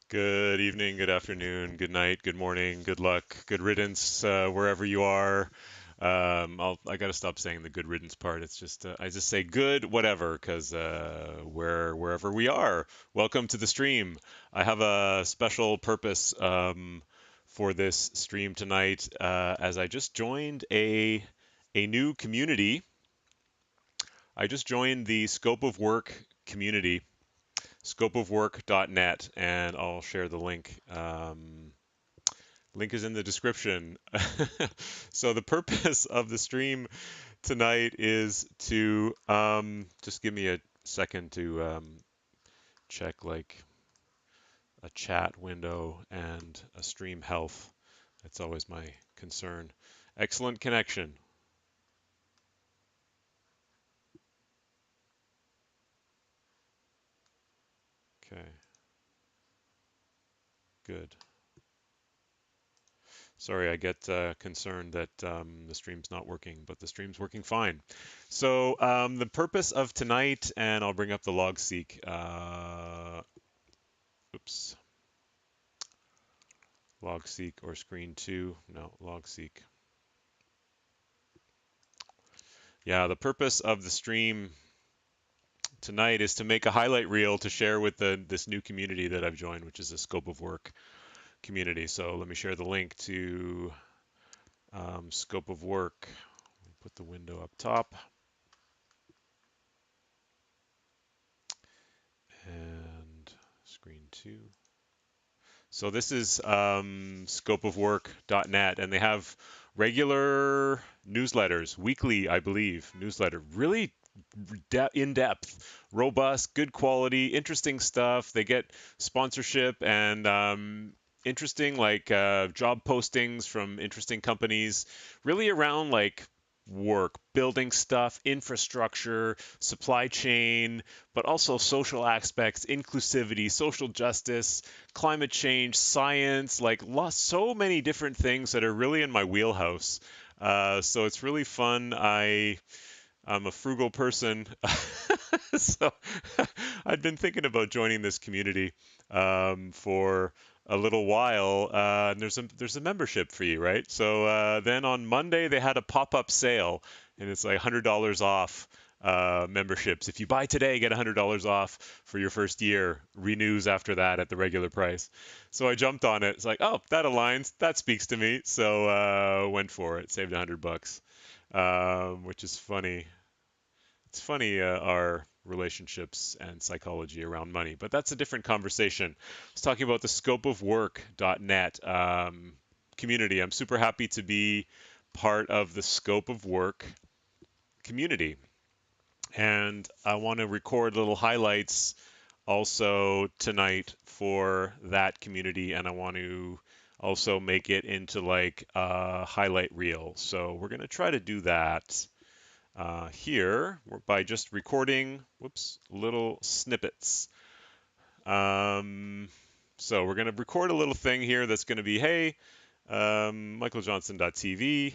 Good evening, good afternoon, good night, good morning, good luck, good riddance, wherever you are. I gotta stop saying the good riddance part. It's just I just say good whatever because wherever we are, welcome to the stream. I have a special purpose for this stream tonight, as I just joined a new community. I just joined the Scope of Work community, scopeofwork.net, and I'll share the link. Link is in the description. So the purpose of the stream tonight is to just give me a second to check like a chat window and a stream health. That's always my concern. Excellent connection. Okay, good. Sorry, I get concerned that the stream's not working, but the stream's working fine. So the purpose of tonight, and I'll bring up the logseek. Oops, logseek or screen two. No, logseek. Yeah, the purpose of the stream tonight is to make a highlight reel to share with this new community that I've joined, which is a Scope of Work community. So let me share the link to Scope of Work. Put the window up top. And screen two. So this is scopeofwork.net, and they have regular newsletters, weekly, I believe, newsletter. Really in depth, robust, good quality, interesting stuff. They get sponsorship and interesting like job postings from interesting companies, really around like work, building stuff, infrastructure, supply chain, but also social aspects, inclusivity, social justice, climate change, science, like so many different things that are really in my wheelhouse. So it's really fun. I'm a frugal person, so I'd been thinking about joining this community for a little while. And there's a membership fee, right? So then on Monday they had a pop-up sale, and it's like $100 off memberships. If you buy today, get $100 off for your first year. Renews after that at the regular price. So I jumped on it. It's like, oh, that aligns. That speaks to me. So went for it. Saved $100, which is funny. It's funny, our relationships and psychology around money, but that's a different conversation. I was talking about the scopeofwork.net community. I'm super happy to be part of the Scope of Work community. And I want to record little highlights also tonight for that community. And I want to also make it into like a highlight reel. So we're going to try to do that here by just recording, whoops, little snippets. Um, so we're going to record a little thing here that's going to be, hey, michaeljohnson.tv,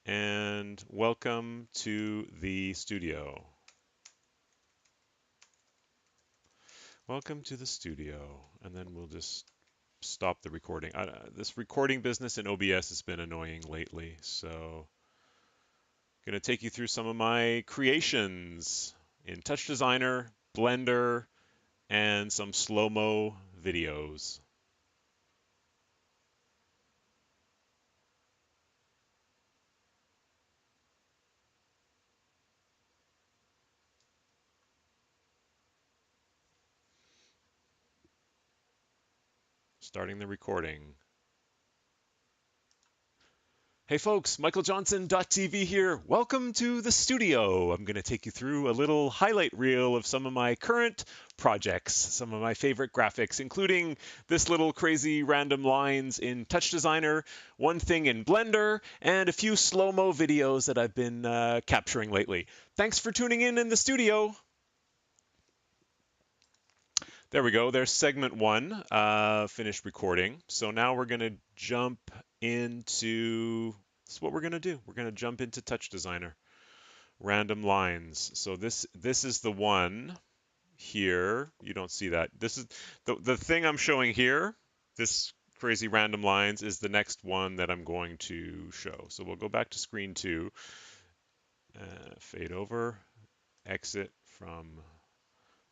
and welcome to the studio. Welcome to the studio. And then we'll just stop the recording. This recording business in OBS has been annoying lately, so I'm going to take you through some of my creations in Touch Designer, Blender, and some slow-mo videos. Starting the recording. Hey folks, michaeljohnson.tv here. Welcome to the studio. I'm going to take you through a little highlight reel of some of my current projects, some of my favorite graphics, including this little crazy random lines in Touch Designer, one thing in Blender, and a few slow-mo videos that I've been capturing lately. Thanks for tuning in the studio. There we go. There's segment one, finished recording. So now we're going to jump into, this is what we're going to do. We're going to jump into Touch Designer, random lines. So this is the one here. You don't see that. This is the thing I'm showing here, this crazy random lines, is the next one that I'm going to show. So we'll go back to screen 2, fade over, exit from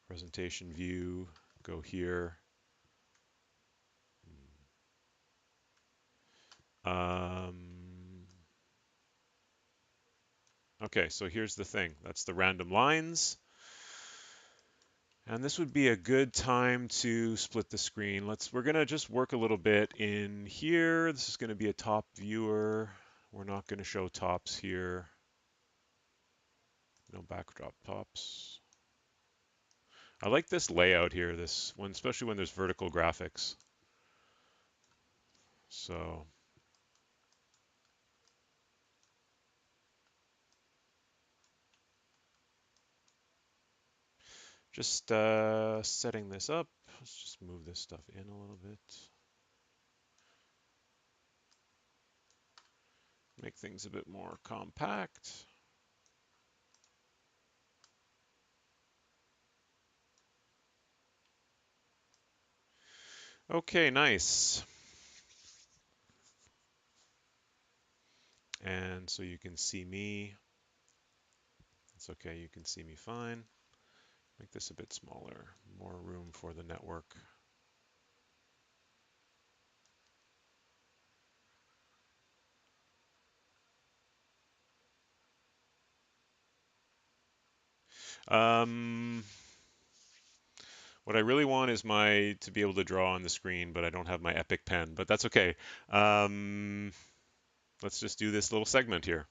presentation view, go here. Okay, so here's the thing. That's the random lines. And this would be a good time to split the screen. We're gonna just work a little bit in here. This is gonna be a top viewer. We're not gonna show tops here. No backdrop tops. I like this layout here, this one, especially when there's vertical graphics. So just setting this up. Let's just move this stuff in a little bit. Make things a bit more compact. Okay, nice. And so you can see me. It's okay, you can see me fine. Make this a bit smaller, more room for the network. Um, what I really want is to be able to draw on the screen, but I don't have my Epic pen, but that's okay. Let's just do this little segment here.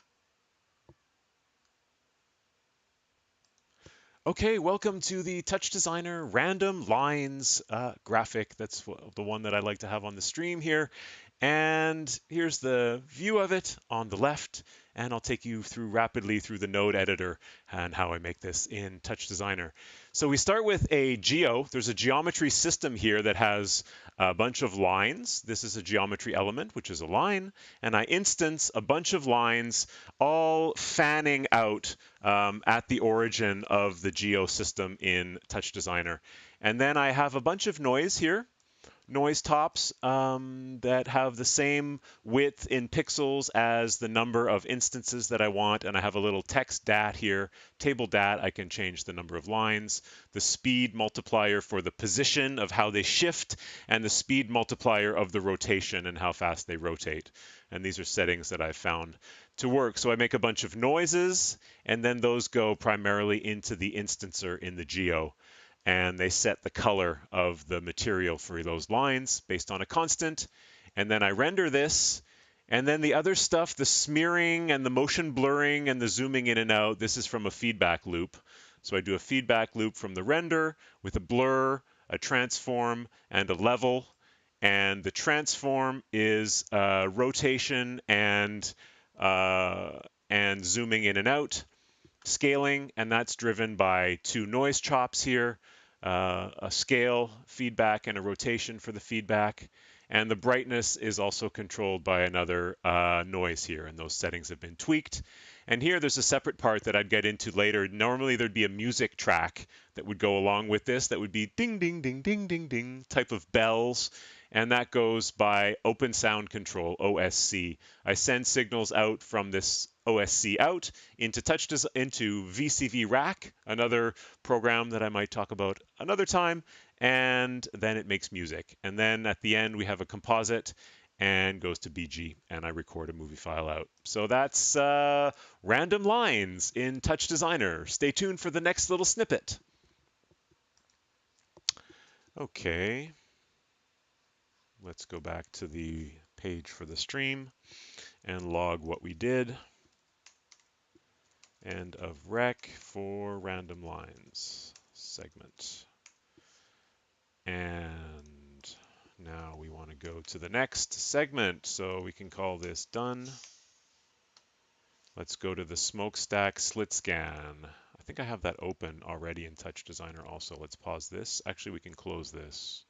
Okay, welcome to the Touch Designer Random Lines graphic. That's the one that I like to have on the stream here. And here's the view of it on the left. And I'll take you rapidly through the node editor and how I make this in Touch Designer. So we start with a geo. There's a geometry system here that has a bunch of lines. This is a geometry element, which is a line. And I instance a bunch of lines all fanning out at the origin of the geo system in Touch Designer. And then I have a bunch of noise here, noise tops that have the same width in pixels as the number of instances that I want. And I have a little text dat here, table dat. I can change the number of lines, the speed multiplier for the position of how they shift, and the speed multiplier of the rotation and how fast they rotate. And these are settings that I've found to work. So I make a bunch of noises, and then those go primarily into the instancer in the geo, and they set the color of the material for those lines based on a constant. And then I render this. And then the other stuff, the smearing and the motion blurring and the zooming in and out, this is from a feedback loop. So I do a feedback loop from the render with a blur, a transform, and a level. And the transform is rotation and zooming in and out, scaling, and that's driven by two noise chops here, a scale feedback and a rotation for the feedback. And the brightness is also controlled by another noise here, and those settings have been tweaked. And here there's a separate part that I'd get into later. Normally there'd be a music track that would go along with this that would be ding, ding, ding, ding, ding, ding type of bells. And that goes by Open Sound Control, OSC. I send signals out from this OSC out into VCV Rack, another program that I might talk about another time, and then it makes music. And then at the end we have a composite and goes to BG, and I record a movie file out. So that's random lines in Touch Designer. Stay tuned for the next little snippet. Okay, let's go back to the page for the stream and log what we did. End of rec for random lines segment. And now we want to go to the next segment, so we can call this done. Let's go to the smokestack slit scan. I think I have that open already in Touch Designer also. Let's pause this. Actually, we can close this.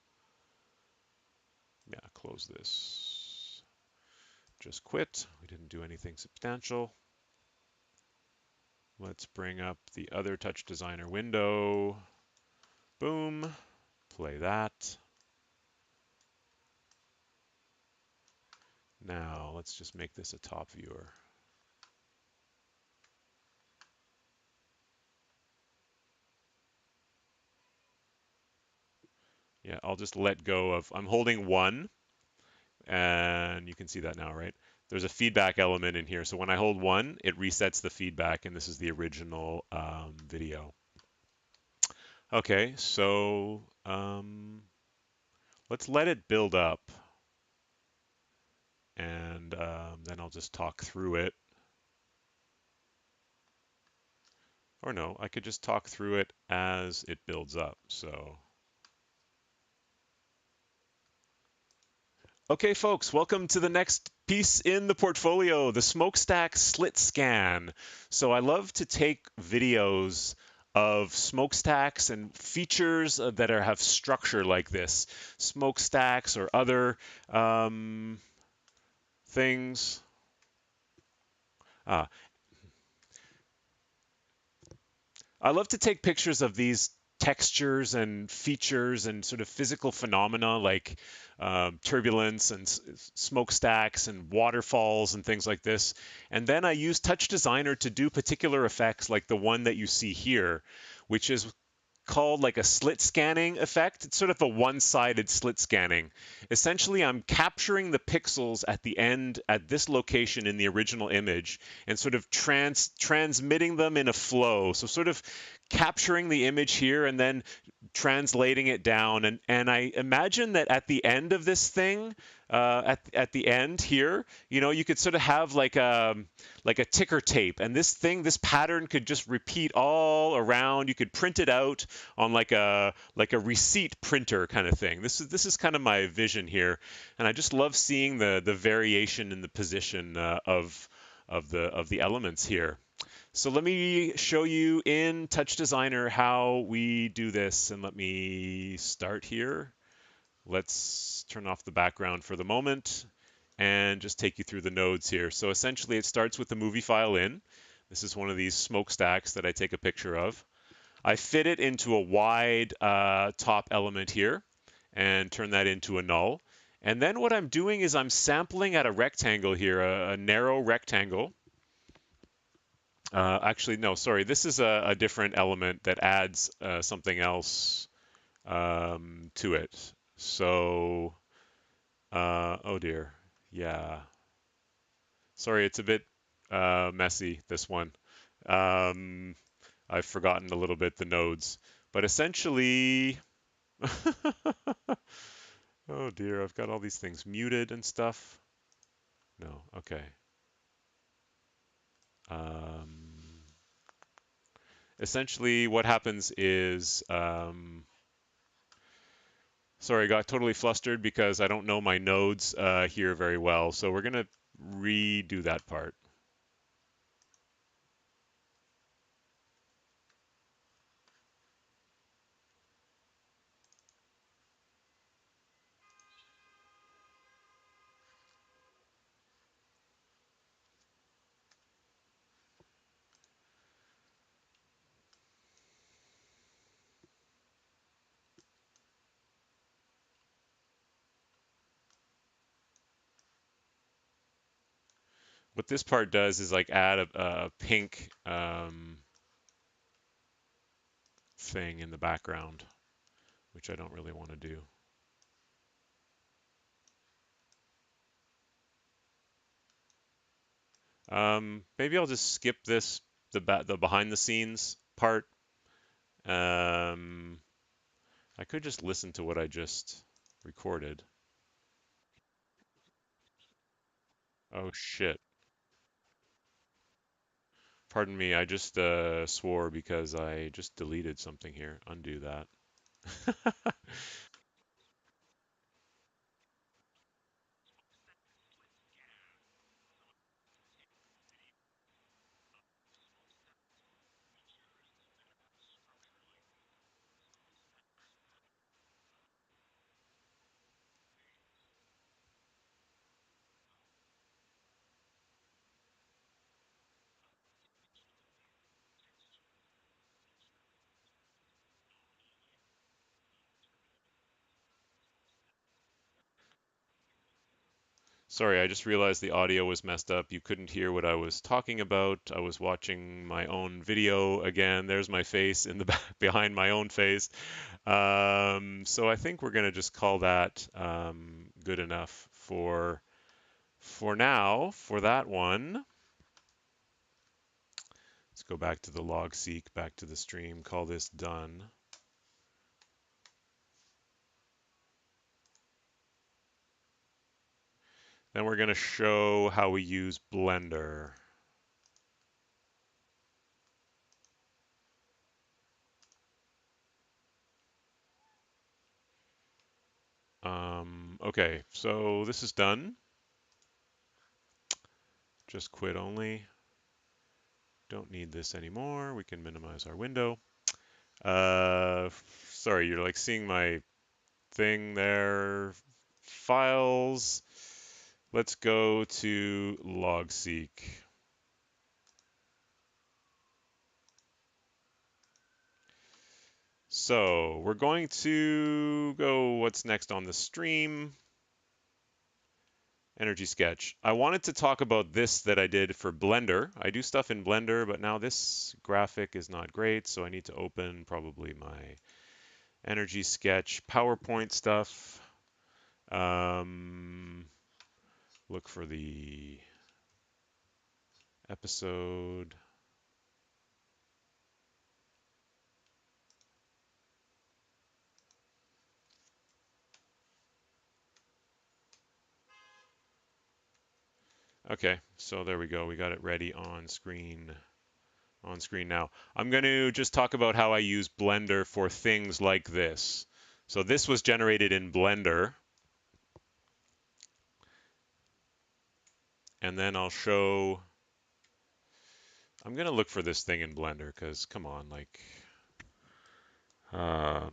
Yeah, close this. Just quit. We didn't do anything substantial. Let's bring up the other Touch Designer window. Boom. Play that. Now let's just make this a top viewer. Yeah, I'll just let go of, I'm holding 1, and you can see that now, right? There's a feedback element in here. So when I hold 1, it resets the feedback, and this is the original video. Okay, so let's let it build up, and then I'll just talk through it. Or no, I could just talk through it as it builds up. So okay, folks, welcome to the next piece in the portfolio, the Smokestack Slit Scan. So I love to take videos of smokestacks and features that have structure like this, smokestacks or other things. Ah, I love to take pictures of these textures and features and sort of physical phenomena like turbulence and smokestacks and waterfalls and things like this. And then I use Touch Designer to do particular effects like the one that you see here, which is called like a slit scanning effect. It's sort of a one-sided slit scanning. Essentially, I'm capturing the pixels at the end at this location in the original image and sort of transmitting them in a flow. So sort of capturing the image here and then translating it down. And I imagine that at the end of this thing, at the end here, you know, you could sort of have like a ticker tape, and this pattern could just repeat all around. You could print it out on like a receipt printer kind of thing. This is kind of my vision here, and I just love seeing the variation in the position of the elements here. So let me show you in Touch Designer how we do this, and let me start here. Let's turn off the background for the moment and just take you through the nodes here. So essentially it starts with the movie file in. This is one of these smokestacks that I take a picture of. I fit it into a wide top element here and turn that into a null. And then what I'm doing is I'm sampling at a rectangle here, a narrow rectangle. Actually, no, sorry. This is a different element that adds something else to it. So, oh dear. Yeah. Sorry, it's a bit messy, this one. Um, I've forgotten a little bit the nodes. But essentially, oh dear, I've got all these things muted and stuff. No, okay. Um, Essentially, what happens is, sorry, I got totally flustered because I don't know my nodes here very well. So we're going to redo that part. What this part does is like add a pink thing in the background, which I don't really want to do. Maybe I'll just skip the behind the scenes part. Um, I could just listen to what I just recorded. Oh shit. Pardon me, I just swore because I just deleted something here. Undo that. Sorry, I just realized the audio was messed up. You couldn't hear what I was talking about. I was watching my own video again. There's my face in the back behind my own face. So I think we're gonna just call that good enough for now for that one. Let's go back to the log seek, back to the stream, call this done. Then we're going to show how we use Blender. Okay, so this is done. Just quit only. Don't need this anymore. We can minimize our window. Sorry, you're like seeing my thing there. Files. Let's go to logseek. So we're going to go what's next on the stream. Energy Sketch. I wanted to talk about this that I did for Blender. I do stuff in Blender, but now this graphic is not great, so I need to open probably my Energy Sketch PowerPoint stuff. Look for the episode. Okay, so there we go. We got it ready on screen. On screen now. I'm going to just talk about how I use Blender for things like this. So this was generated in Blender. And then I'll show, I'm going to look for this thing in Blender because come on, like, um,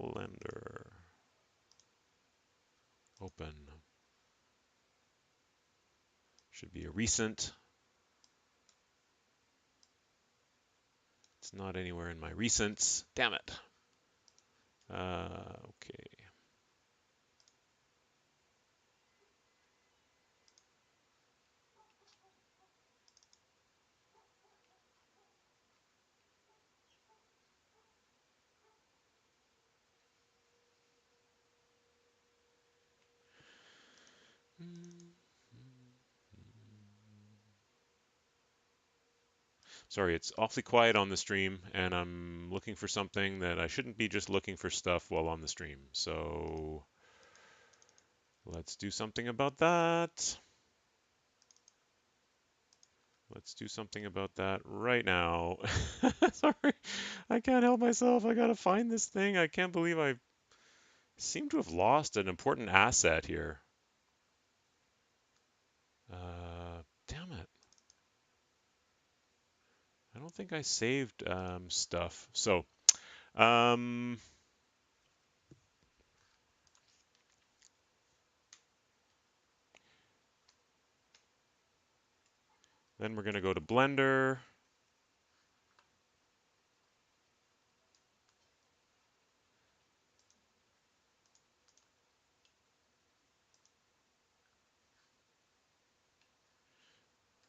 Blender, open, should be a recent. It's not anywhere in my recents. Damn it. Okay. Sorry, it's awfully quiet on the stream, and I'm looking for something that I shouldn't be just looking for stuff while on the stream. So let's do something about that. Let's do something about that right now. Sorry, I can't help myself. I gotta find this thing. I can't believe I seem to have lost an important asset here. Damn it. I don't think I saved stuff. So, um, then we're gonna go to Blender.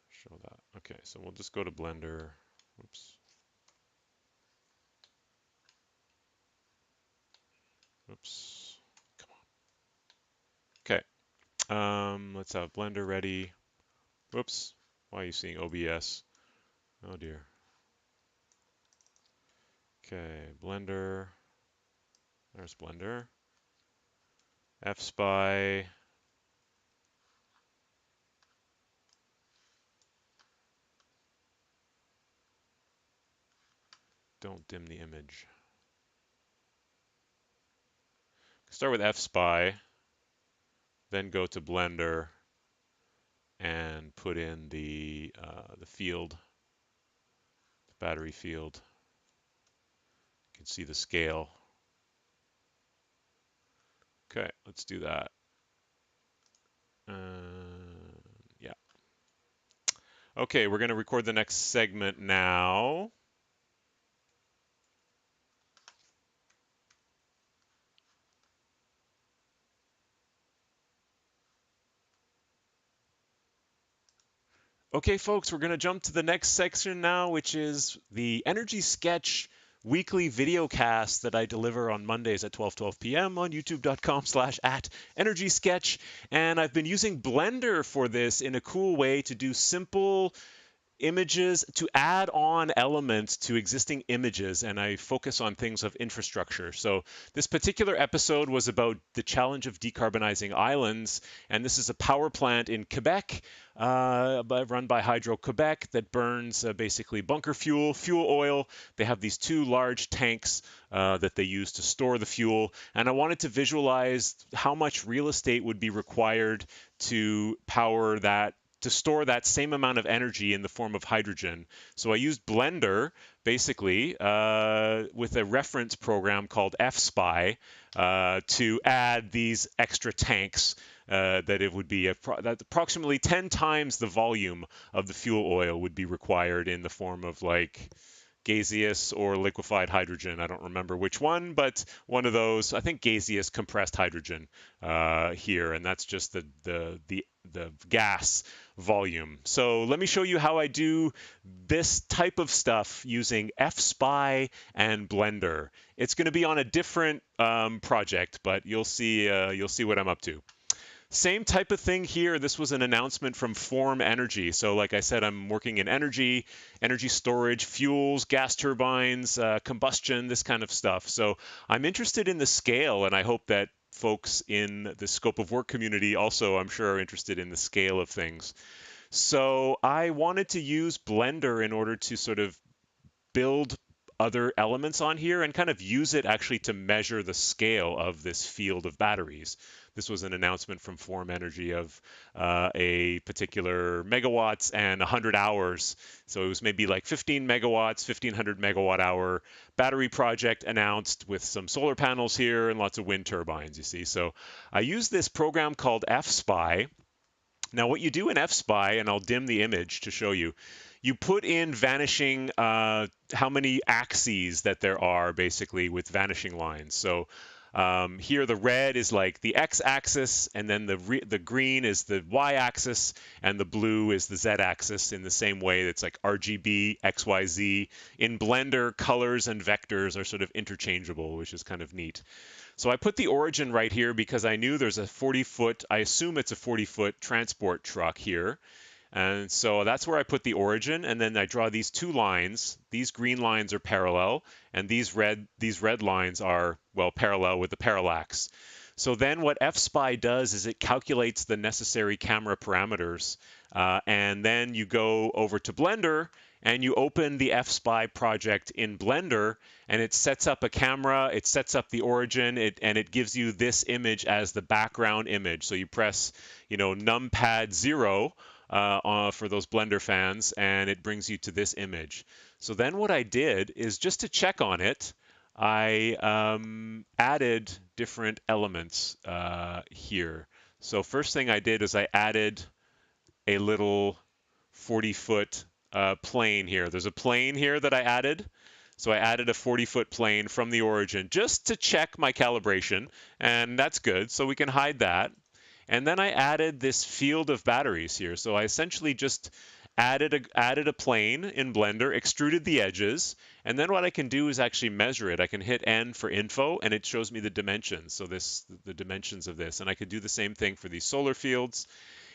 Show that. Okay, so we'll just go to Blender. Oops. Oops. Come on. Okay. Let's have Blender ready. Whoops. Why are you seeing OBS? Oh dear. Okay, Blender. There's Blender. FSpy. Don't dim the image. Start with FSpy, then go to Blender and put in the field, the battery field. You can see the scale. Okay, let's do that. Yeah. Okay, we're going to record the next segment now. Okay, folks, we're going to jump to the next section now, which is the Energy Sketch weekly video cast that I deliver on Mondays at 12:12 p.m. on youtube.com/@energysketch. And I've been using Blender for this in a cool way to do simple images, to add on elements to existing images, and I focus on things of infrastructure. So this particular episode was about the challenge of decarbonizing islands, and this is a power plant in Quebec, run by Hydro-Quebec, that burns basically bunker fuel oil. They have these two large tanks that they use to store the fuel, and I wanted to visualize how much real estate would be required to power that, to store that same amount of energy in the form of hydrogen. So I used Blender, basically, with a reference program called FSPY, to add these extra tanks, that it would be that approximately 10 times the volume of the fuel oil would be required in the form of like gaseous or liquefied hydrogen. I don't remember which one, but one of those. I think gaseous compressed hydrogen here, and that's just the gas volume. So let me show you how I do this type of stuff using FSPY and Blender. It's going to be on a different project, but you'll see what I'm up to. Same type of thing here. This was an announcement from Form Energy. So like I said, I'm working in energy storage, fuels, gas turbines, combustion, this kind of stuff. So I'm interested in the scale, and I hope that folks in the scope of work community also, I'm sure, are interested in the scale of things. So I wanted to use Blender in order to sort of build other elements on here and kind of use it actually to measure the scale of this field of batteries. This was an announcement from Form Energy of a particular megawatts and 100 hours. So it was maybe like 15 megawatts, 1500 megawatt hour battery project announced with some solar panels here and lots of wind turbines, you see. So I used this program called FSPY. Now what you do in FSPY, and I'll dim the image to show you, you put in vanishing, how many axes that there are basically with vanishing lines. So here the red is like the x-axis, and then the green is the y-axis, and the blue is the z-axis in the same way. It's like RGB, XYZ. In Blender, colors and vectors are sort of interchangeable, which is kind of neat. So I put the origin right here because I knew there's a 40-foot, I assume it's a 40-foot transport truck here. And so that's where I put the origin, and then I draw these two lines. These green lines are parallel, and these red lines are, well, parallel with the parallax. So then what FSPY does is it calculates the necessary camera parameters, and then you go over to Blender, and you open the FSPY project in Blender, and it sets up a camera, it sets up the origin, and it gives you this image as the background image. So you press, numpad 0, for those Blender fans, and it brings you to this image. So then what I did is, just to check on it, I added different elements here. So first thing I did is I added a little 40-foot plane here. There's a plane here that I added. So I added a 40-foot plane from the origin just to check my calibration, and that's good. So we can hide that. And then I added this field of batteries here. So I essentially just added a plane in Blender, extruded the edges, and then what I can do is actually measure it. I can hit N for info, and it shows me the dimensions. So the dimensions of this, and I could do the same thing for these solar fields.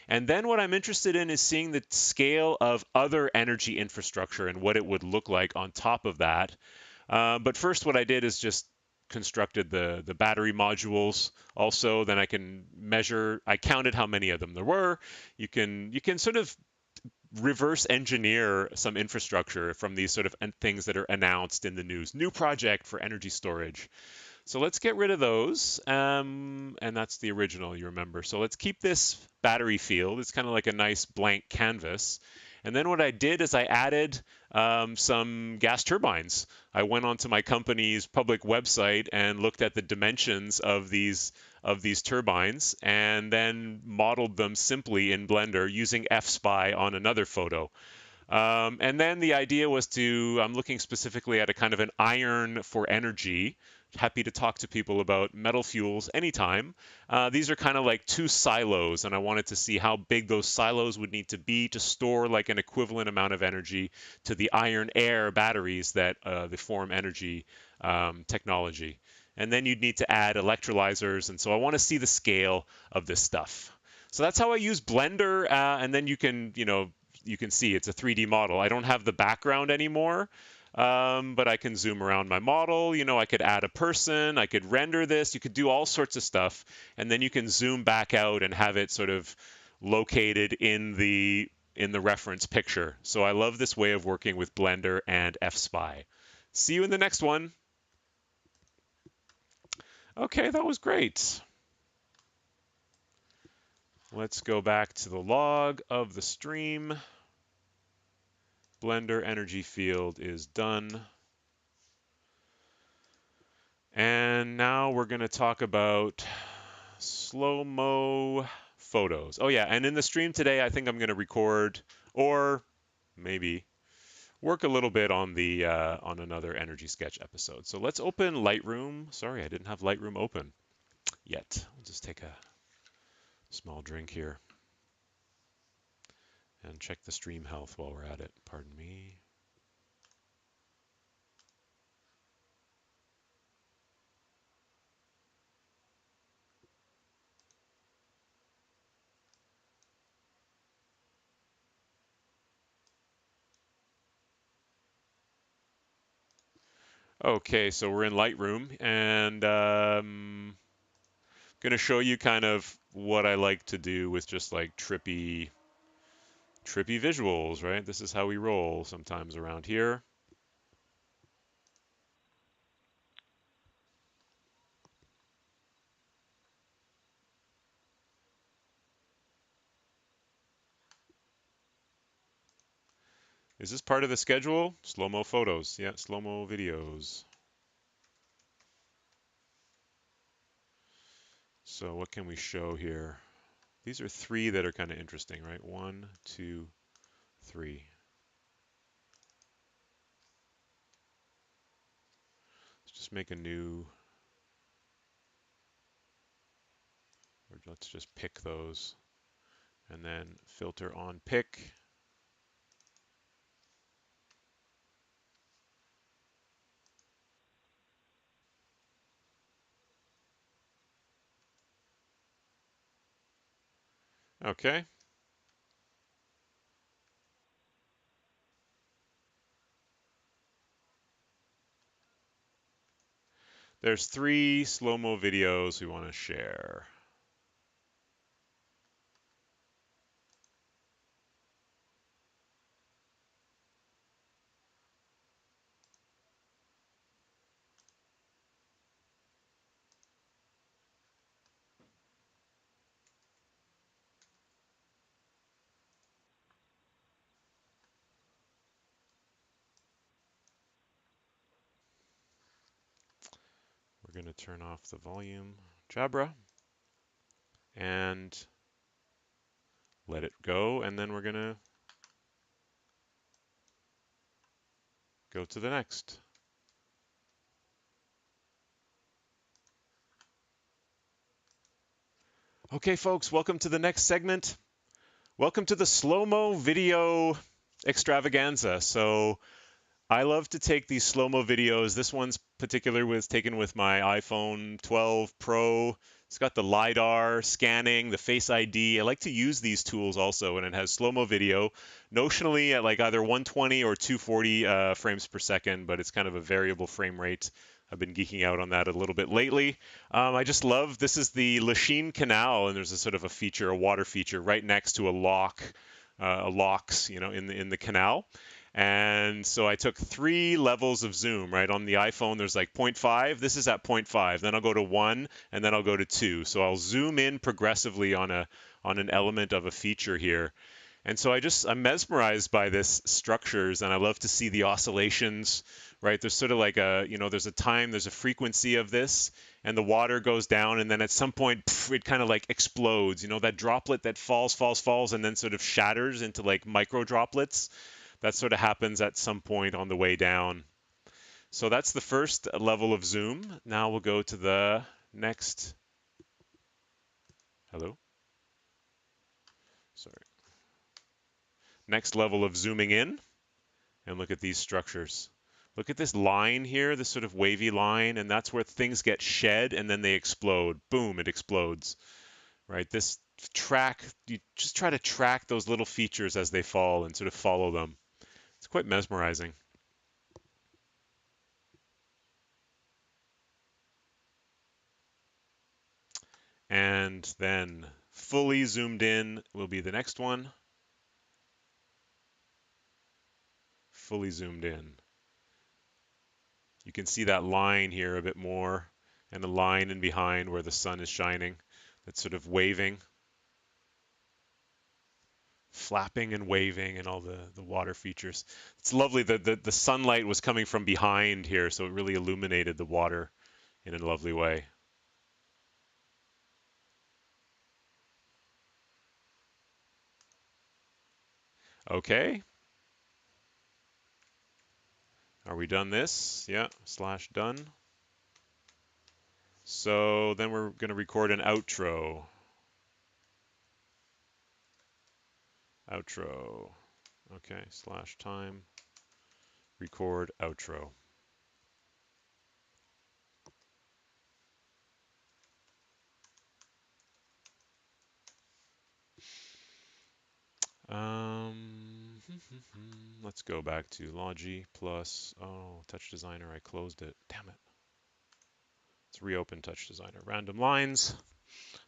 And then what I'm interested in is seeing the scale of other energy infrastructure and what it would look like on top of that. But first, what I did is just constructed the battery modules also. Then I can measure, I counted how many of them there were. You can sort of reverse engineer some infrastructure from these sort of things that are announced in the news. New project for energy storage. So let's get rid of those, and that's the original, you remember. So let's keep this battery field. It's kind of like a nice blank canvas. And then what I did is I added some gas turbines. I went onto my company's public website and looked at the dimensions of these turbines, and then modeled them simply in Blender using FSPY on another photo. And then the idea was I'm looking specifically at a kind of an iron for energy Happy to talk to people about metal fuels anytime. These are kind of like two silos, and I wanted to see how big those silos would need to be to store like an equivalent amount of energy to the iron air batteries that the Form Energy technology. And then you'd need to add electrolyzers, and so I want to see the scale of this stuff. So that's how I use Blender, and then you can see it's a 3D model. I don't have the background anymore, but I can zoom around my model. I could add a person, I could render this, you could do all sorts of stuff, and then you can zoom back out and have it sort of located in the reference picture. So I love this way of working with Blender and FSpy. See you in the next one. Okay, that was great. Let's go back to the log of the stream. Blender energy field is done. And now we're going to talk about slow-mo photos. Oh yeah, and in the stream today, I think I'm going to record or maybe work a little bit on the on another Energy Sketch episode. So let's open Lightroom. Sorry, I didn't have Lightroom open yet. I'll just take a small drink here and check the stream health while we're at it. Pardon me. Okay, so we're in Lightroom, and going to show you kind of what I like to do with just like trippy visuals, right? This is how we roll sometimes around here. Is this part of the schedule? Slow-mo photos. Yeah, slow-mo videos. So what can we show here? These are three that are kind of interesting, right? 1, 2, 3. Let's just make a new, or let's just pick those and then filter on pick. Okay. There's three slow-mo videos we want to share. We're going to turn off the volume Jabra and let it go, and then we're going to go to the next. Okay, folks, welcome to the next segment. Welcome to the slow-mo video extravaganza. So I love to take these slow-mo videos. This one's particular was taken with my iPhone 12 Pro. It's got the LiDAR scanning, the Face ID. I like to use these tools also, and it has slow-mo video, notionally at like either 120 or 240 frames per second, but it's kind of a variable frame rate. I've been geeking out on that a little bit lately. I just love, this is the Lachine Canal, and there's a sort of a feature, a water feature, right next to a locks, in the canal. And so I took 3 levels of zoom, right? On the iPhone, there's like 0.5. This is at 0.5. Then I'll go to 1, and then I'll go to 2. So I'll zoom in progressively on an element of a feature here. And so I'm mesmerized by this structures, and I love to see the oscillations, right? There's sort of like there's a time, there's a frequency of this, and the water goes down, and then at some point, it kind of like explodes, that droplet that falls, and then sort of shatters into like micro droplets. That sort of happens at some point on the way down. So that's the first level of zoom. Now we'll go to the next. Hello? Sorry. Next level of zooming in, and look at these structures. Look at this line here, this sort of wavy line, and that's where things get shed and then they explode. Boom, it explodes. Right? This track, you just try to track those little features as they fall and sort of follow them. It's quite mesmerizing. And then fully zoomed in will be the next one. Fully zoomed in. You can see that line here a bit more, and the line in behind where the sun is shining. That's sort of waving, flapping and waving, and all the water features. It's lovely that the sunlight was coming from behind here, so it really illuminated the water in a lovely way. Okay, are we done this? Yeah, slash done. So then we're going to record an outro. Outro. Okay, slash time. Record outro. Let's go back to Logi plus, oh, Touch Designer, I closed it. Damn it. Let's reopen Touch Designer. Random lines.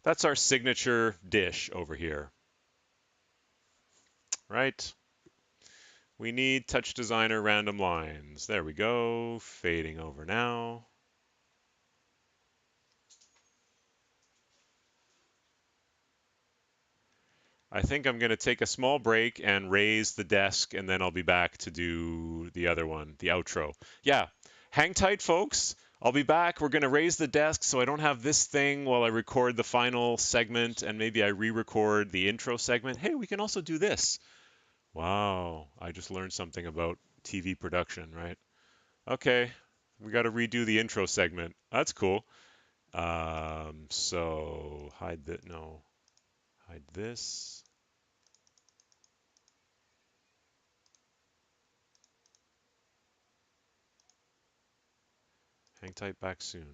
That's our signature dish over here, right? We need Touch Designer random lines. There we go. Fading over now. I think I'm going to take a small break and raise the desk, and then I'll be back to do the other one, the outro. Yeah, hang tight, folks. I'll be back. We're going to raise the desk so I don't have this thing while I record the final segment, and maybe I re-record the intro segment. Hey, we can also do this. Wow, I just learned something about TV production, right? Okay, we got to redo the intro segment. That's cool. So hide that. No, hide this. Hang tight, back soon.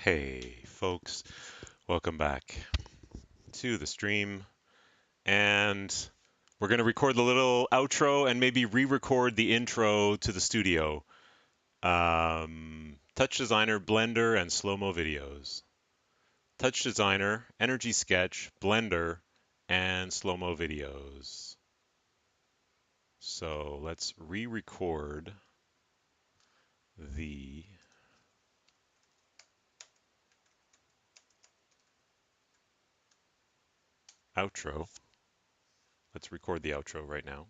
Hey, folks, welcome back to the stream. And we're going to record the little outro and maybe re-record the intro to the studio. Touch Designer, Blender, and slow-mo videos. Touch Designer, Energy Sketch, Blender, and slow-mo videos. So let's re-record the outro. Let's record the outro right now.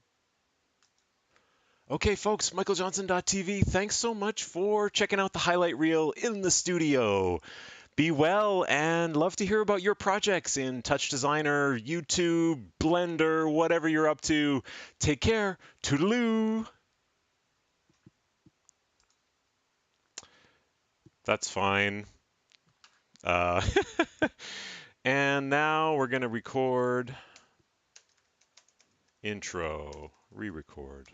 Okay, folks, michaeljohnson.tv, thanks so much for checking out the highlight reel in the studio. Be well and love to hear about your projects in Touch Designer, YouTube, Blender, whatever you're up to. Take care. Toodaloo. That's fine. And now we're going to record intro, re-record.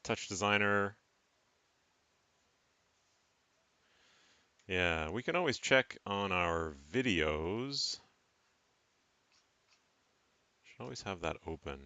Touch Designer. Yeah, we can always check on our videos. Should always have that open.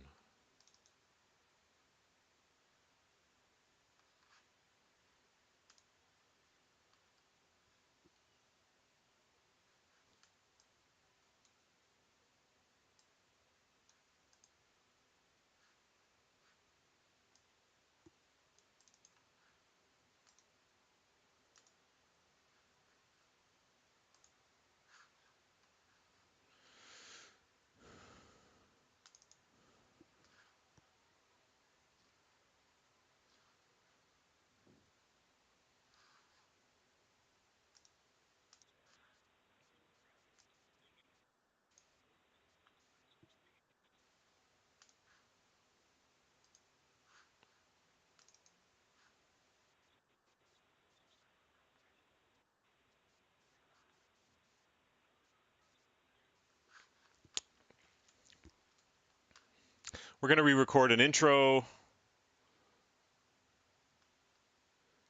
We're going to re-record an intro.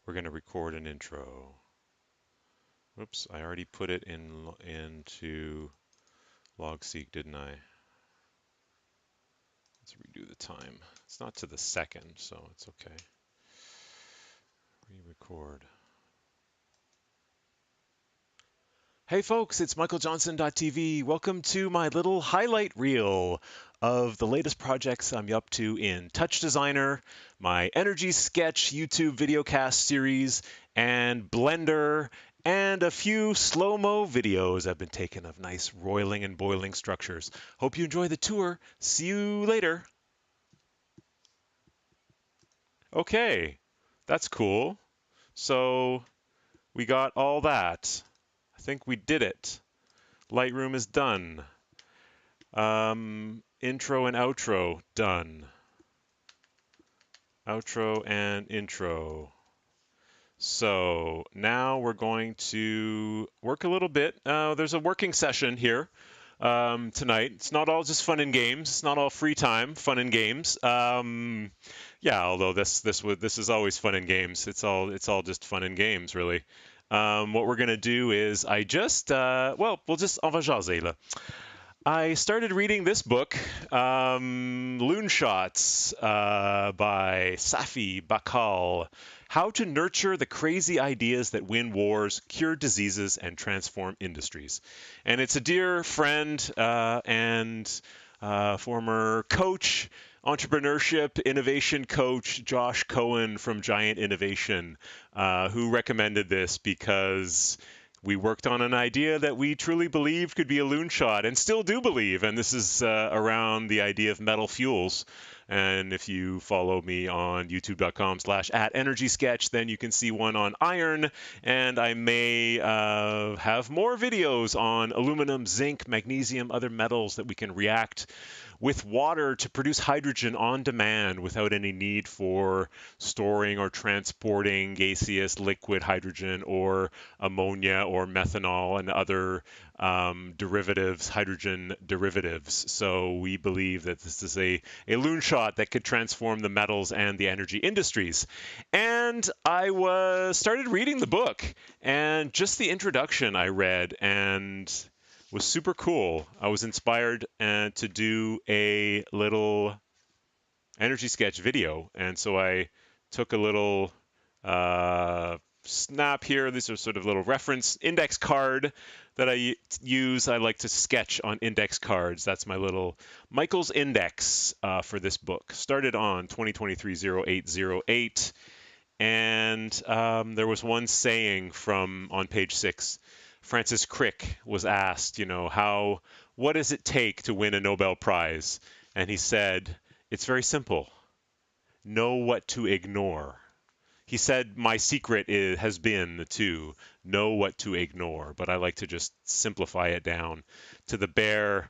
We're going to record an intro. Oops, I already put it into Logseq, didn't I? Let's redo the time. It's not to the second, so it's okay. Re-record. Hey folks, it's michaeljohnson.tv. Welcome to my little highlight reel of the latest projects I'm up to in Touch Designer, my Energy Sketch YouTube videocast series, and Blender, and a few slow-mo videos I've been taking of nice roiling and boiling structures. Hope you enjoy the tour. See you later. Okay, that's cool. So we got all that. I think we did it. Lightroom is done. Intro and outro, done. Outro and intro. So now we're going to work a little bit. There's a working session here tonight. It's not all just fun and games. It's not all free time, fun and games. Yeah, although this is always fun and games. It's all just fun and games, really. What we're gonna do is I just well, we'll just on va jaser là. I started reading this book, Loon Shots by Safi Bahcall. How to Nurture the Crazy Ideas That Win Wars, Cure Diseases, and Transform Industries. And it's a dear friend and former coach, entrepreneurship, innovation coach, Josh Cohen from Giant Innovation, who recommended this because we worked on an idea that we truly believed could be a loon shot and still do believe. And this is around the idea of metal fuels. And if you follow me on youtube.com/@energysketch, then you can see one on iron. And I may have more videos on aluminum, zinc, magnesium, other metals that we can react with water to produce hydrogen on demand without any need for storing or transporting gaseous liquid hydrogen or ammonia or methanol and other derivatives, hydrogen derivatives. So we believe that this is a loon shot that could transform the metals and the energy industries. And I started reading the book, and just the introduction I read and was super cool. I was inspired to do a little energy sketch video, and so I took a little snap here. These are sort of little reference index card that I use. I like to sketch on index cards. That's my little Michael's index for this book. Started on 2023-0808, and there was one saying from on page 6. Francis Crick was asked, what does it take to win a Nobel Prize? And he said, it's very simple. Know what to ignore. He said, my secret has been to know what to ignore, but I like to just simplify it down to the bare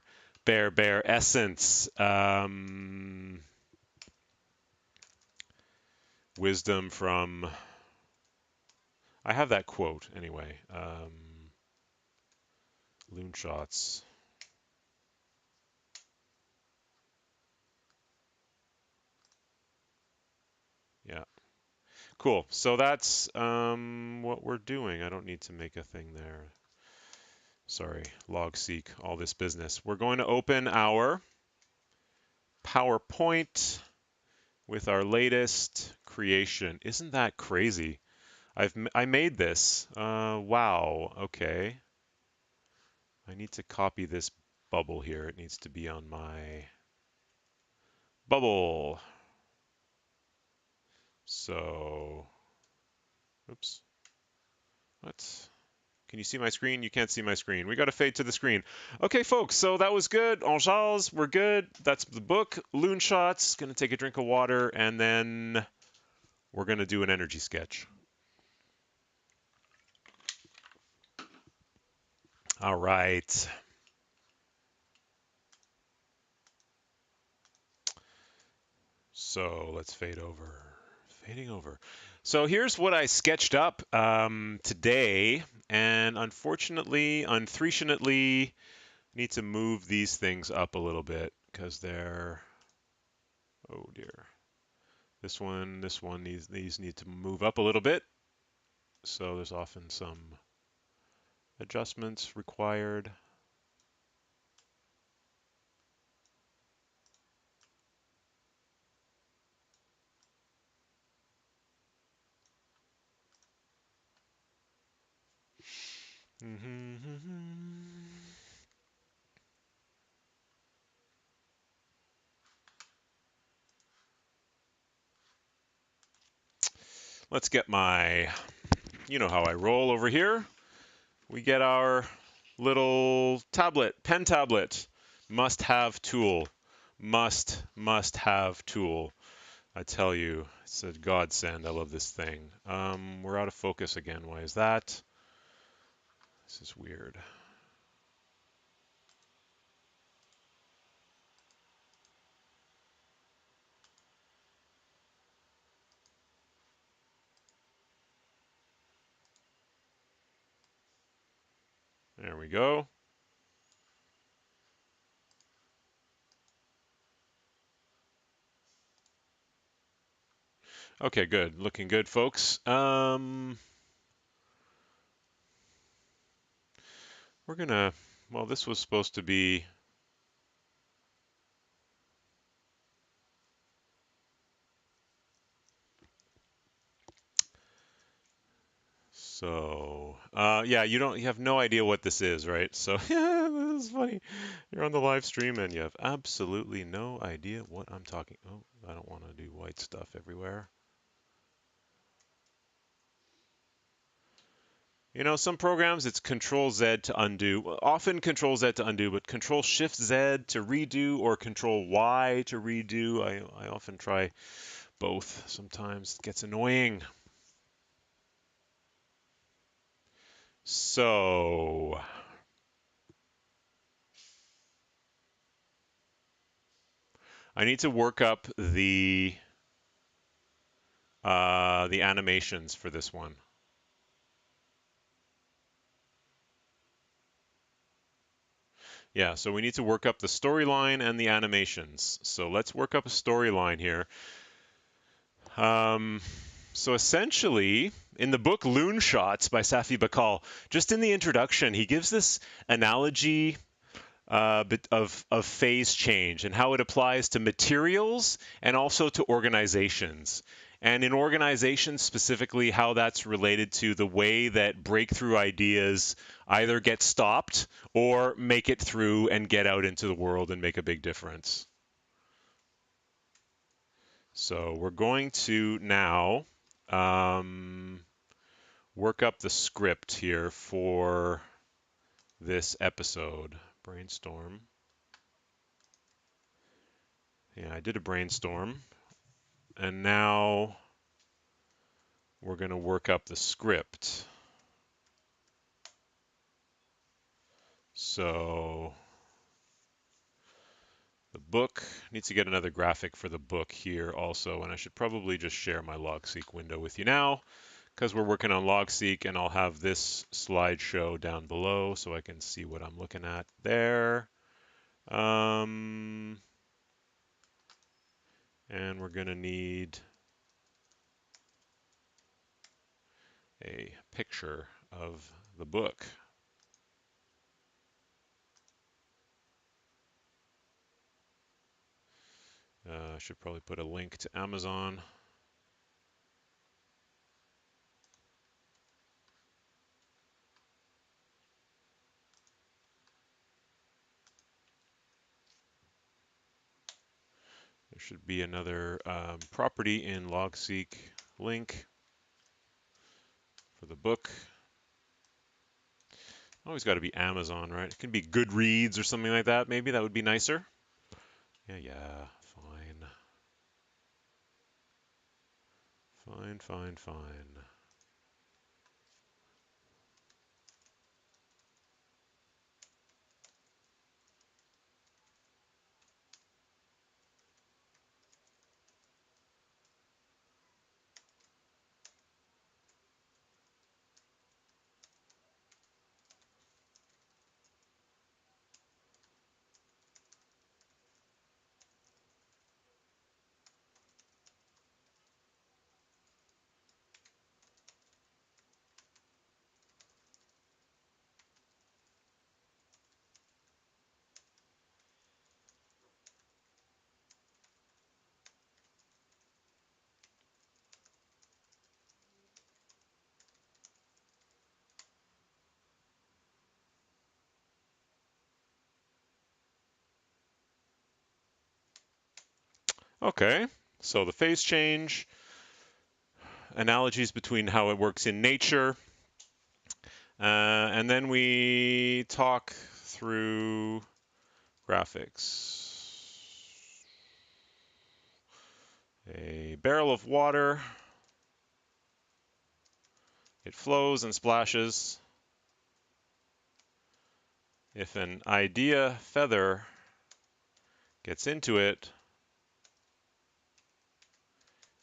essence. Wisdom from, I have that quote anyway. Loon shots. Yeah. Cool. So that's what we're doing. I don't need to make a thing there. Sorry, log seek, all this business. We're going to open our PowerPoint with our latest creation. Isn't that crazy? I made this. Wow. Okay. I need to copy this bubble here. It needs to be on my bubble. So, oops. What? Can you see my screen? You can't see my screen. We got to fade to the screen. Okay, folks, so that was good. En jase, we're good. That's the book. Loon shots. Going to take a drink of water, and then we're going to do an energy sketch. All right. So let's fade over. Fading over. So here's what I sketched up today, and unfortunately, need to move these things up a little bit because they're, oh dear. This one, these need to move up a little bit. So there's often some adjustments required. Let's get my, you know how I roll over here. We get our little tablet, pen tablet, must have tool, must have tool. I tell you, it's a godsend. I love this thing. We're out of focus again. Why is that? This is weird. There we go. Okay, good. Looking good, folks. We're gonna, well, this was supposed to be, so, yeah, you have no idea what this is, right? So, yeah, this is funny. You're on the live stream and you have absolutely no idea what I'm talking. Oh, I don't want to do white stuff everywhere. Some programs it's Control Z to undo. Well, often Control Z to undo, but Control Shift Z to redo or Control Y to redo. I often try both. Sometimes it gets annoying. So, I need to work up the animations for this one. Yeah, so we need to work up the storyline and the animations. So let's work up a storyline here. So essentially, in the book Loon Shots by Safi Bahcall, just in the introduction, he gives this analogy of phase change and how it applies to materials and also to organizations. And in organizations specifically, how that's related to the way that breakthrough ideas either get stopped or make it through and get out into the world and make a big difference. So we're going to now work up the script here for this episode. Brainstorm. Yeah, I did a brainstorm. And now we're going to work up the script. So the book needs to get another graphic for the book here also, and I should probably just share my Logseq window with you now because we're working on Logseq, and I'll have this slideshow down below so I can see what I'm looking at there. And we're going to need a picture of the book. I should probably put a link to Amazon. There should be another property in Logseq link for the book. Always got to be Amazon, right? It can be Goodreads or something like that. Maybe that would be nicer. Yeah, fine. Fine. Okay, so the phase change, analogies between how it works in nature, and then we talk through graphics. A barrel of water. It flows and splashes. If an idea feather gets into it,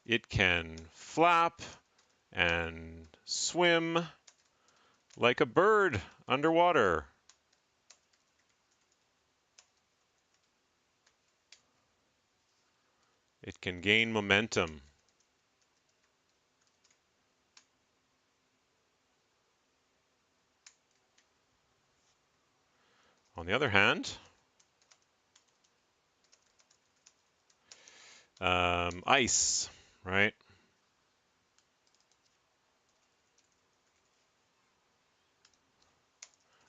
it can flap and swim like a bird underwater. It can gain momentum. On the other hand, ice, right?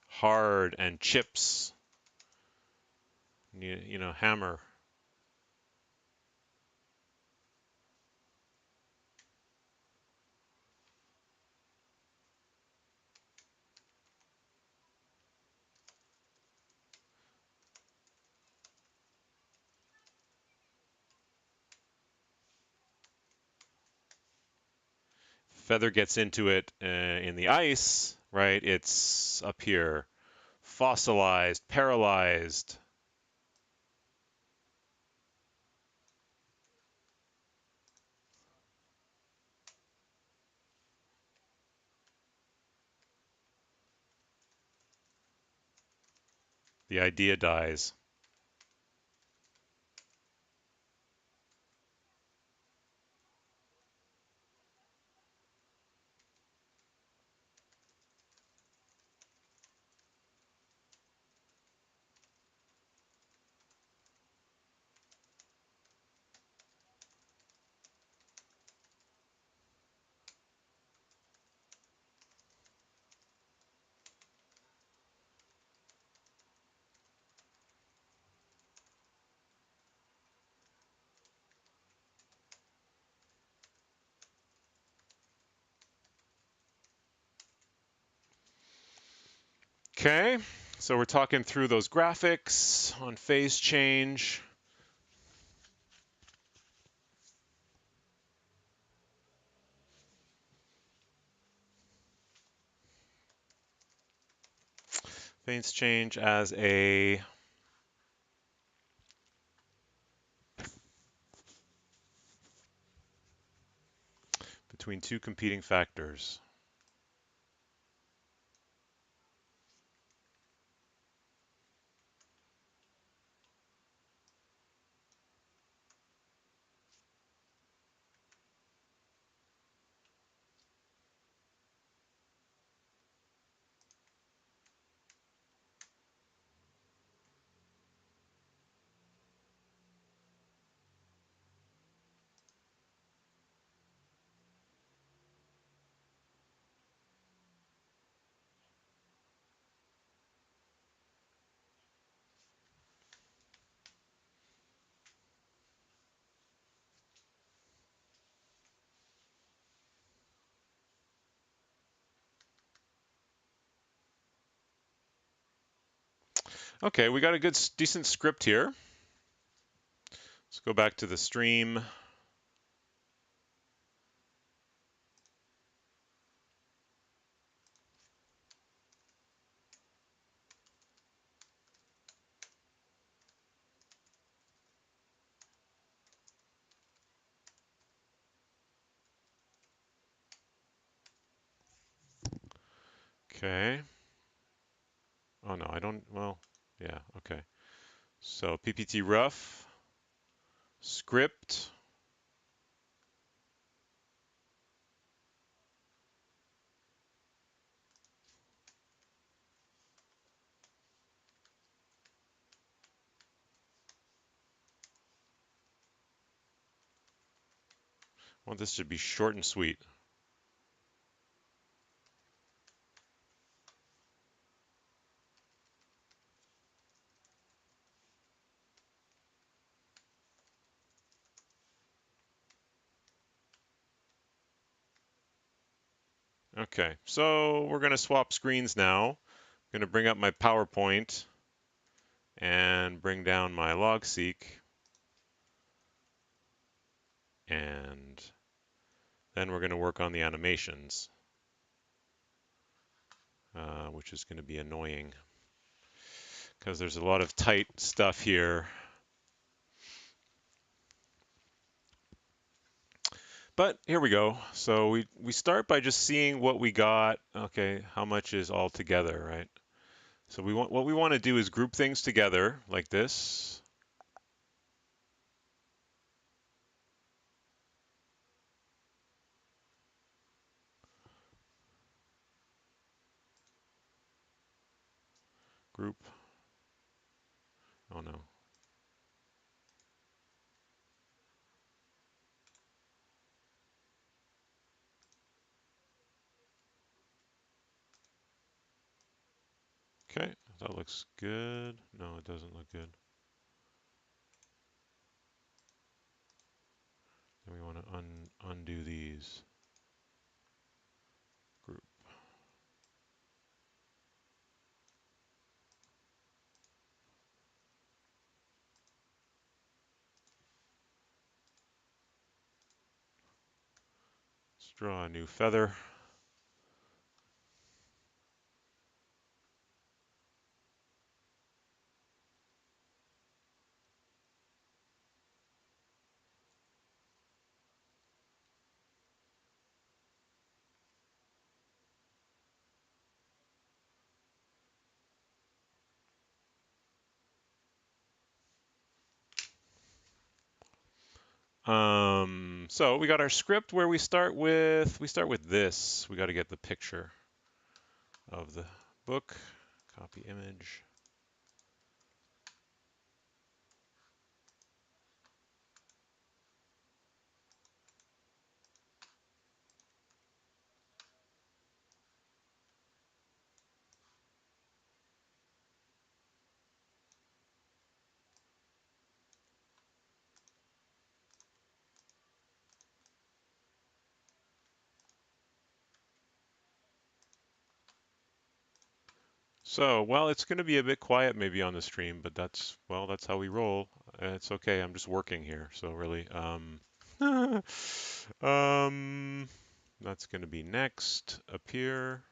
Hard and chips, you know, hammer. Feather gets into it in the ice, right? It's up here, fossilized, paralyzed. The idea dies. Okay, so we're talking through those graphics on phase change. Phase change as a between two competing factors. Okay, we got a good, decent script here. Let's go back to the stream. Okay. Oh no, I don't, well, yeah, okay. So PPT rough, script. Well, this should be short and sweet. Okay, so we're going to swap screens now. I'm going to bring up my PowerPoint and bring down my logseq. And then we're going to work on the animations, which is going to be annoying because there's a lot of tight stuff here. But here we go. So we start by just seeing what we got. Okay, how much is all together, right? So what we want to do is group things together like this. Group. Oh no. Okay, that looks good. No, it doesn't look good. Then we want to undo these. Group. Let's draw a new feather. So we got our script where we start with this. We got to get the picture of the book. Copy image. So, well, it's going to be a bit quiet maybe on the stream, but that's how we roll. It's okay. I'm just working here, so really, um, that's going to be next. Appear.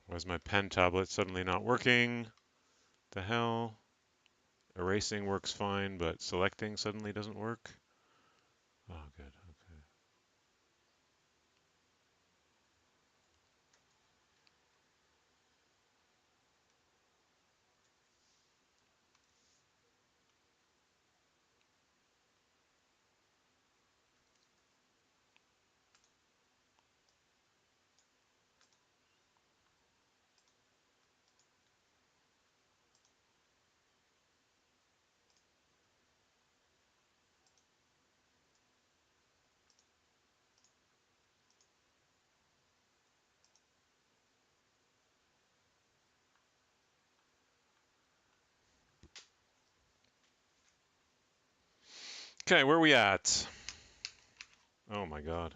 Why is my pen tablet suddenly not working? The hell? Erasing works fine, but selecting suddenly doesn't work. Oh, good. Okay, where are we at? Oh my God.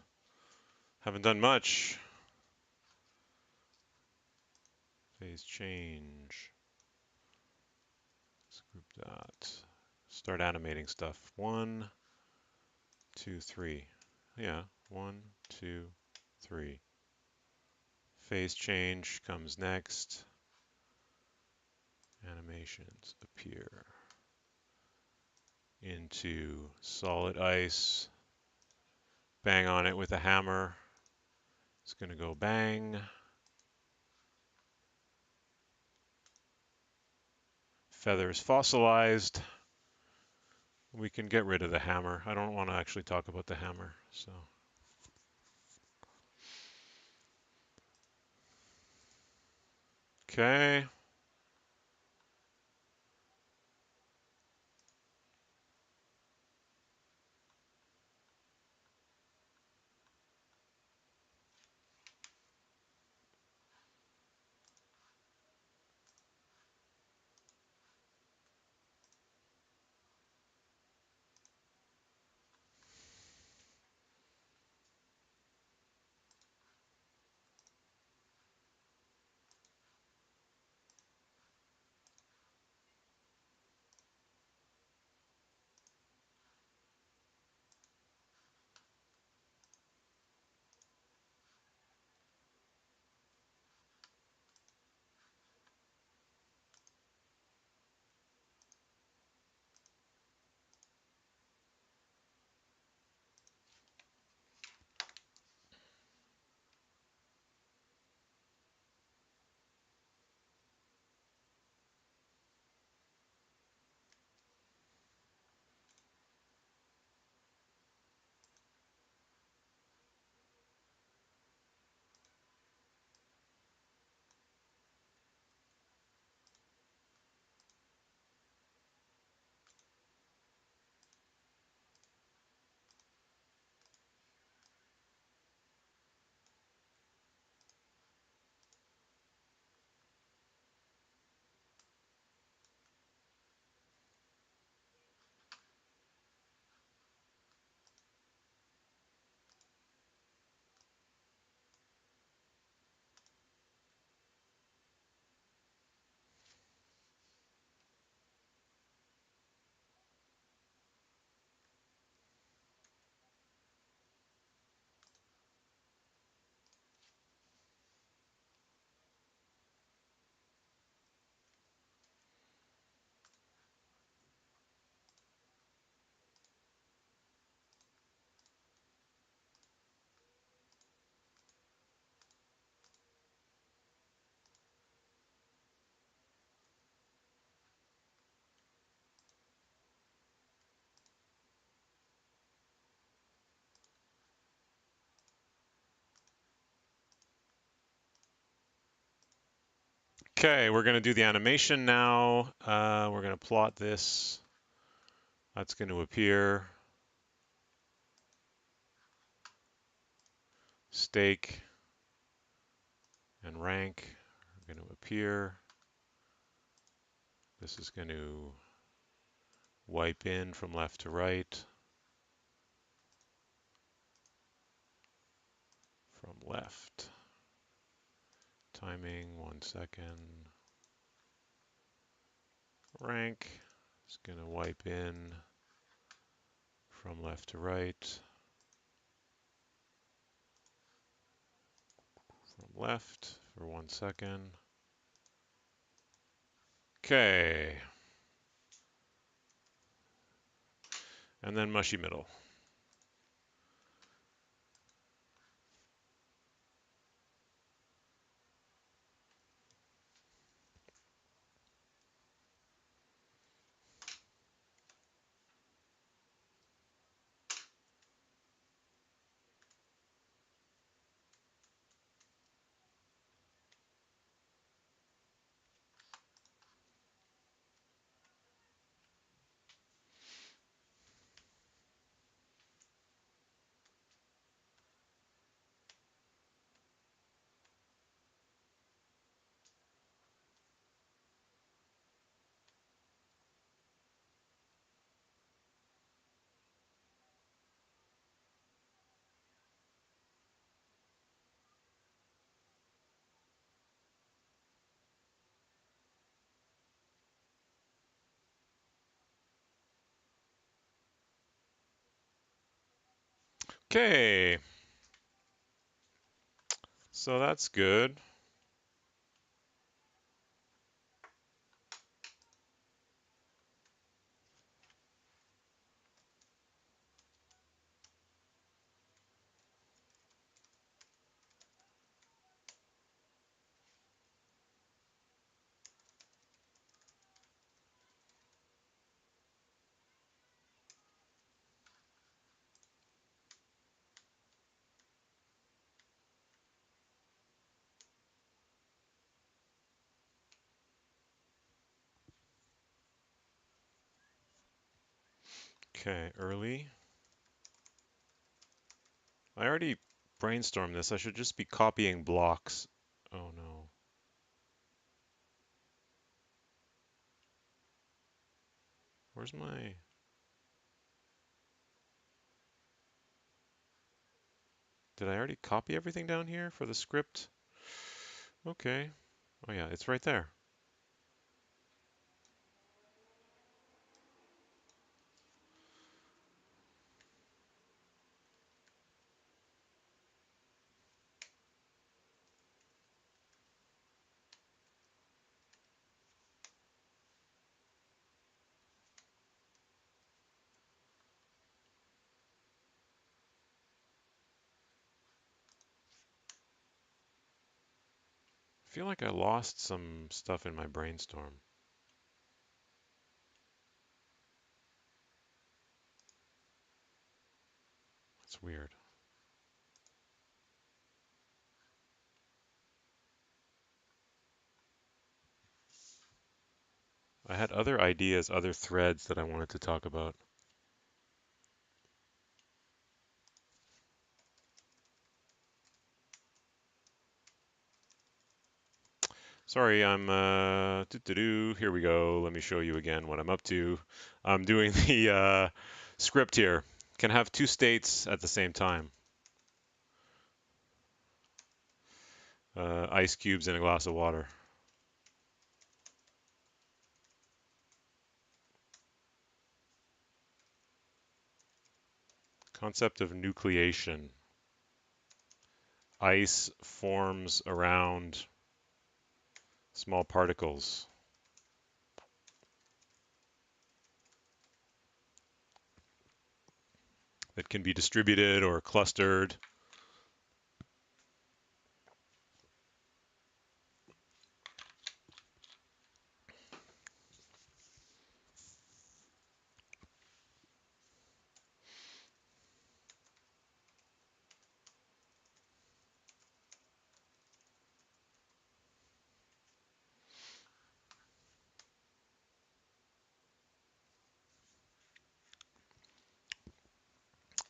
Haven't done much. Phase change. Let's group that. Start animating stuff. 1, 2, 3. Yeah, 1, 2, 3. Phase change comes next. Animations appear into solid ice. Bang on it with a hammer. It's going to go bang. Feathers fossilized. We can get rid of the hammer. I don't want to actually talk about the hammer. So, okay. Okay, we're going to do the animation now. We're going to plot this. That's going to appear. Stake and rank are going to appear. This is going to wipe in from left to right. From left. Timing, 1 second. Rank is going to wipe in from left to right. From left for 1 second. Okay. And then mushy middle. Okay. So that's good. Okay, early. I already brainstormed this. I should just be copying blocks. Oh no. Where's my... Did I already copy everything down here for the script? Okay. Oh yeah, it's right there. I feel like I lost some stuff in my brainstorm. That's weird. I had other ideas, other threads that I wanted to talk about. Sorry, I'm here we go. Let me show you again what I'm up to. I'm doing the script here. Can have two states at the same time. Ice cubes in a glass of water. Concept of nucleation. Ice forms around small particles that can be distributed or clustered.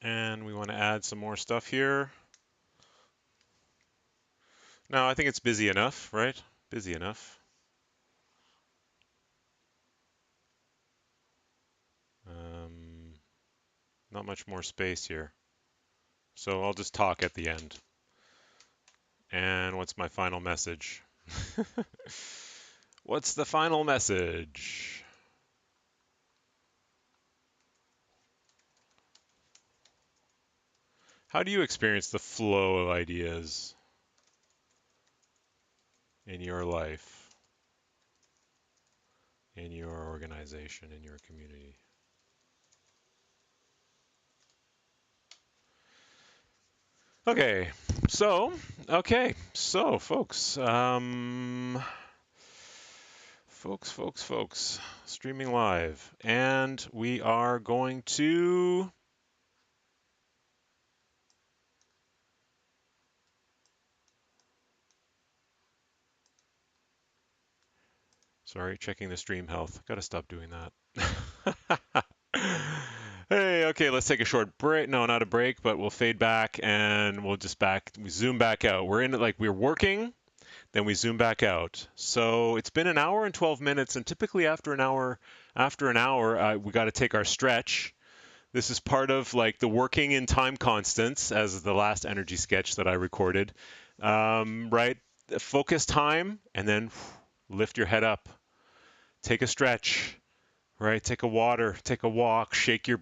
And we want to add some more stuff here. No, I think it's busy enough, right? Busy enough. Not much more space here. So I'll just talk at the end. And what's my final message? What's the final message? How do you experience the flow of ideas in your life, in your organization, in your community? Okay, so folks, folks, streaming live, and we are going to. Sorry, checking the stream health. Got to stop doing that. Hey, okay, let's take a short break. No, not a break, but we'll fade back and we'll just we zoom back out. We're in it like we're working, then we zoom back out. So it's been an hour and 12 minutes, and typically after an hour, we got to take our stretch. This is part of like the working in time constants, as the last energy sketch that I recorded. Right? Focus time, and then lift your head up. Take a stretch, right? Take a water, take a walk, shake your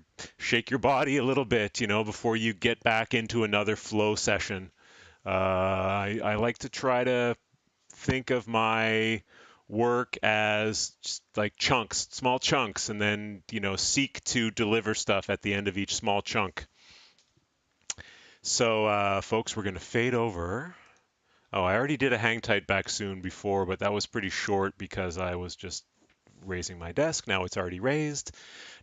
body a little bit, before you get back into another flow session. I like to try to think of my work as just like chunks, small chunks, and then seek to deliver stuff at the end of each small chunk. So, folks, we're going to fade over. Oh, I already did a hang tight back soon before, but that was pretty short because I was just raising my desk. Now it's already raised.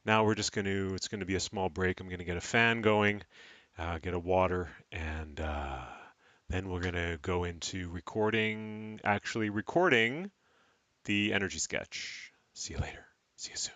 Now it's going to be a small break. I'm going to get a fan going, get a water, and then we're going to go into actually recording the energy sketch. See you later. See you soon.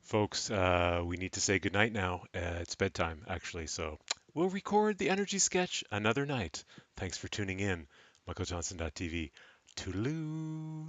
Folks, we need to say goodnight now. It's bedtime, actually, so we'll record the energy sketch another night. Thanks for tuning in. MichaelJohnson.tv. Toodaloo.